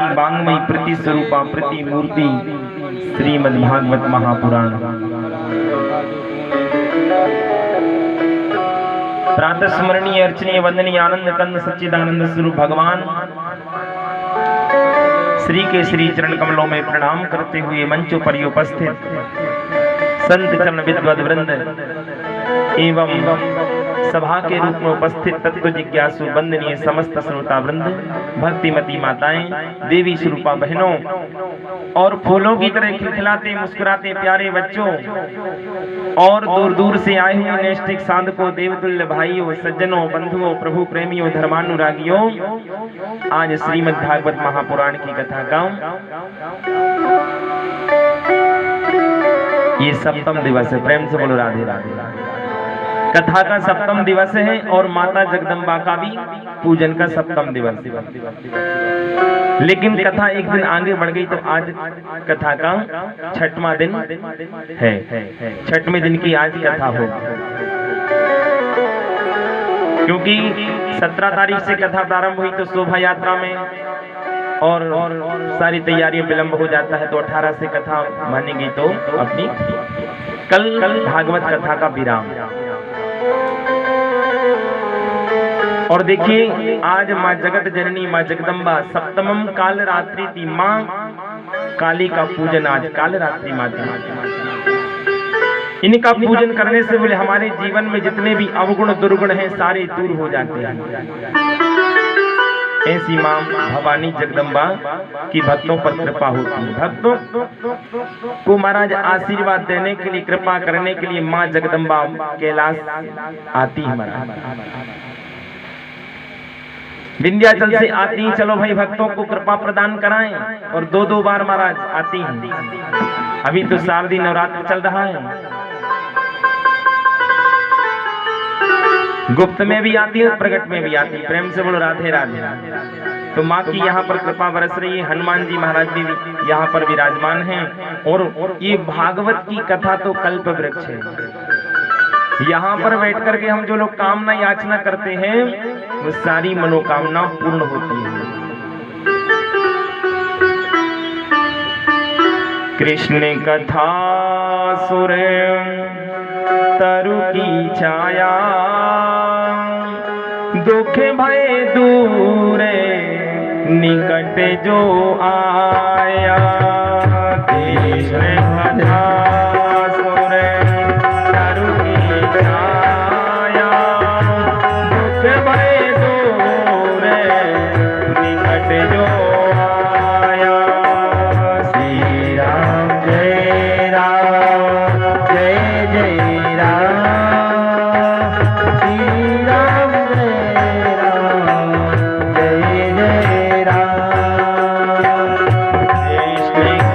की वांग्मयी प्रति स्वरूपा प्रति मूर्ति श्रीमद् भागवत महापुराण। प्रातः स्मरणीय अर्चनीय वंदनीय आनंद कंद सच्चिदानंद स्वरूप भगवान श्री के श्री चरण कमलों में प्रणाम करते हुए मंचों पर उपस्थित संत चरण विद्वद वृंद एवं सभा के रूप में उपस्थित तत्व जिज्ञासु वंदनीय समस्त श्रोता वृंद, भक्तिमती माताएं, देवी स्वरूपा बहनों और फूलों की तरह खिलखिलाते मुस्कुराते प्यारे बच्चों और दूर दूर से आए हुए नैष्ठिक साधकों, देवतुल्य भाइयों, सज्जनों, बंधुओं, प्रभु प्रेमियों, धर्मानुरागियों, आज श्रीमद् भागवत महापुराण की कथा का ये सप्तम दिवस है। प्रेम से बोलो राधे राधे। कथा का सप्तम दिवस है और माता जगदम्बा का भी पूजन का सप्तम दिवस। लेकिन कथा एक दिन आगे बढ़ गई तो आज कथा का छठवां दिन है। छठवें दिन की आज कथा होगी, क्योंकि 17 तारीख से कथा प्रारंभ हुई तो शोभा यात्रा में और सारी तैयारियां विलंब हो जाता है, तो 18 से कथा मानेगी तो अपनी कल भागवत कथा का विराम। और देखिए आज माँ जगत जननी माँ जगदम्बा सप्तमम काल रात्रि थी। माँ काली का पूजन आज काल रात्रि माता। इनका पूजन करने से बोले हमारे जीवन में जितने भी अवगुण दुर्गुण हैं सारे दूर हो जाते हैं। ऐसी माँ भवानी जगदम्बा की भक्तों पर कृपा होती है। भक्तों को महाराज आशीर्वाद देने के लिए, कृपा करने के लिए माँ जगदम्बा कैलाश आती है। महाराज विंध्याचल से आती हैं, चलो भाई भक्तों को कृपा प्रदान कराएं, और 2-2 बार महाराज आती हैं। अभी तो शारदीय नवरात्र चल रहा है, गुप्त में भी आती है, प्रकट में भी आती है। प्रेम से बोलो राधे राधे। तो माँ की यहाँ पर कृपा बरस रही है। हनुमान जी महाराज भी यहाँ पर विराजमान हैं, और ये भागवत की कथा तो कल्प वृक्ष है। यहाँ पर बैठ करके हम जो लोग कामना याचना करते हैं वो सारी मनोकामना पूर्ण होती है। कृष्ण कथा सुर तरु की छाया, दुख भय दूर निकट जो आया। कृष्ण कथा सुर तरु की छाया, दुख भय दूर निकट जो आया। श्री राम जय राम जय जय राम, श्री राम जय राम जय जय राम। कृष्ण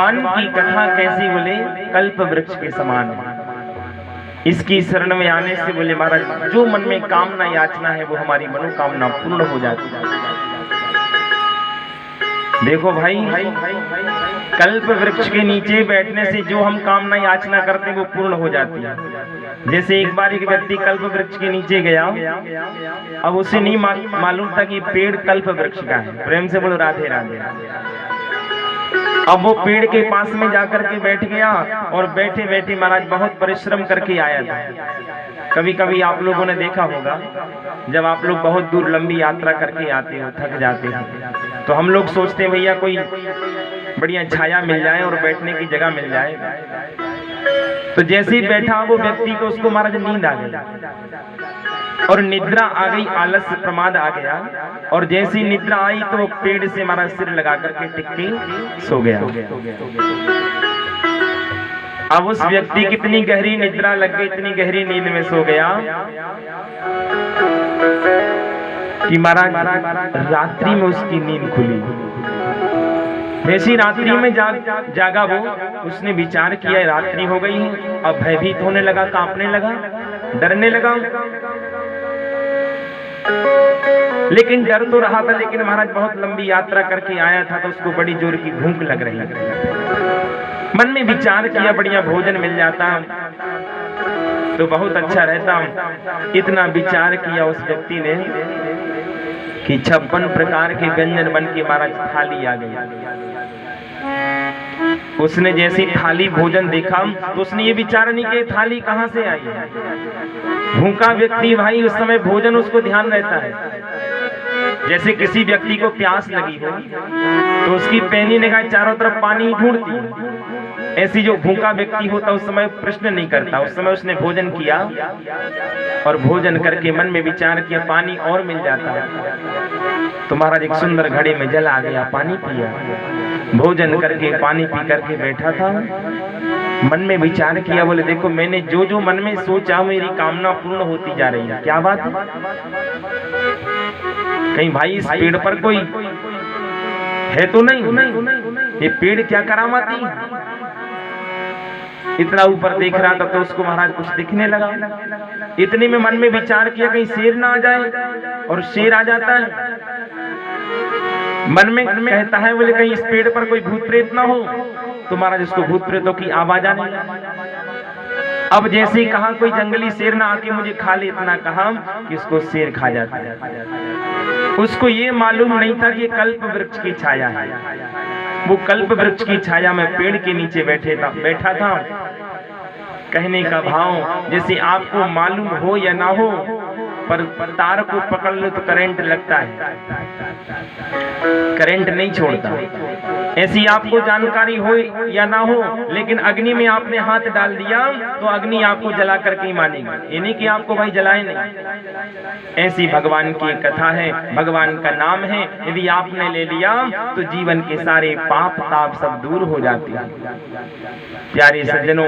भगवान की कथा कैसी बोले कल्प वृक्ष के समान है। इसकी शरण में आने से बोले महाराज जो मन में कामना याचना है वो हमारी मनोकामना पूर्ण हो जाती है। देखो भाई, कल्प वृक्ष के नीचे बैठने से जो हम कामना याचना करते हैं वो पूर्ण हो जाती है। जैसे एक बार एक व्यक्ति कल्प वृक्ष के नीचे गया, अब उसे नहीं मालूम था कि पेड़ कल्प वृक्ष का है। प्रेम से बोलो राधे राधे। अब वो पेड़ के पास में जाकर के बैठ गया और बैठे बैठे महाराज बहुत परिश्रम करके आया था। कभी कभी आप लोगों ने देखा होगा, जब आप लोग बहुत दूर लंबी यात्रा करके आते हो, थक जाते हो, तो हम लोग सोचते हैं भैया कोई बढ़िया छाया मिल जाए और बैठने की जगह मिल जाए। तो जैसे ही बैठा वो व्यक्ति को, उसको महाराज नींद आ गई और निद्रा आ गई, आलस प्रमाद आ गया। और जैसी निद्रा आई तो वो पेड़ से हमारा सिर लगा करके टिक के सो गया। अब उस व्यक्ति कितनी गहरी निद्रा लग गई, इतनी गहरी नींद में सो गया कि महाराज रात्रि में उसकी नींद खुली। जैसी रात्रि में जागा वो, उसने विचार किया रात्रि हो गई है। अब भयभीत होने लगा, कांपने लगा, डरने लगा। लेकिन डर तो रहा था, लेकिन महाराज बहुत लंबी यात्रा करके आया था तो उसको बड़ी जोर की भूख लग रही है। मन में विचार किया बढ़िया भोजन मिल जाता तो बहुत अच्छा रहता। इतना विचार किया उस व्यक्ति ने कि 56 प्रकार के व्यंजन बन के महाराज थाली आ गई। उसने जैसी थाली भोजन देखा तो उसने ये विचार नहीं कि थाली कहां से आई है। भूखा व्यक्ति भाई उस समय भोजन उसको ध्यान रहता है। जैसे किसी व्यक्ति को प्यास लगी हो तो उसकी पैनी निगाह चारों तरफ पानी ढूंढती। ऐसी जो भूखा व्यक्ति होता उस समय प्रश्न नहीं करता। उस समय उसने भोजन किया और भोजन करके मन में विचार किया पानी और मिल जाता तो महाराज एक सुंदर घड़े में जल आ गया, पानी पिया। भोजन करके पानी पी करके बैठा था, मन में विचार किया, बोले देखो मैंने जो जो मन में सोचा मेरी कामना पूर्ण होती जा रही है। क्या बात है? कहीं भाई इस पेड़ पर कोई है तो नहीं? ये पेड़ क्या करामाती? इतना ऊपर देख रहा था तो उसको महाराज कुछ दिखने लगा। इतने में मन में विचार किया कहीं शेर ना आ जाए, और शेर आ जाता है। मन में कहता है बोले कहीं इस पेड़ पर कोई भूत प्रेत ना हो, तो महाराज उसको भूत प्रेतों की आवाज आने लगी। अब जैसे ही कहा कोई जंगली शेर ना आके मुझे खा ले, इतना कहा कि उसको शेर खा जाता है। उसको ये मालूम नहीं था कि कल्प वृक्ष की छाया है। वो कल्प वृक्ष की छाया में पेड़ के नीचे बैठा था। कहने का भाव जैसे आपको मालूम हो या ना हो, पर तार को पकड़ लो तो करंट लगता है, करंट नहीं छोड़ता। ऐसी आपको जानकारी हो या ना हो, लेकिन अग्नि में आपने हाथ डाल दिया तो अग्नि आपको जला करके ही मानेगी, ये नहीं कि आपको भाई जलाए नहीं। ऐसी भगवान की कथा है, भगवान का नाम है। यदि आपने ले लिया तो जीवन के सारे पाप ताप सब दूर हो जाते हैं। प्यारे सज्जनों,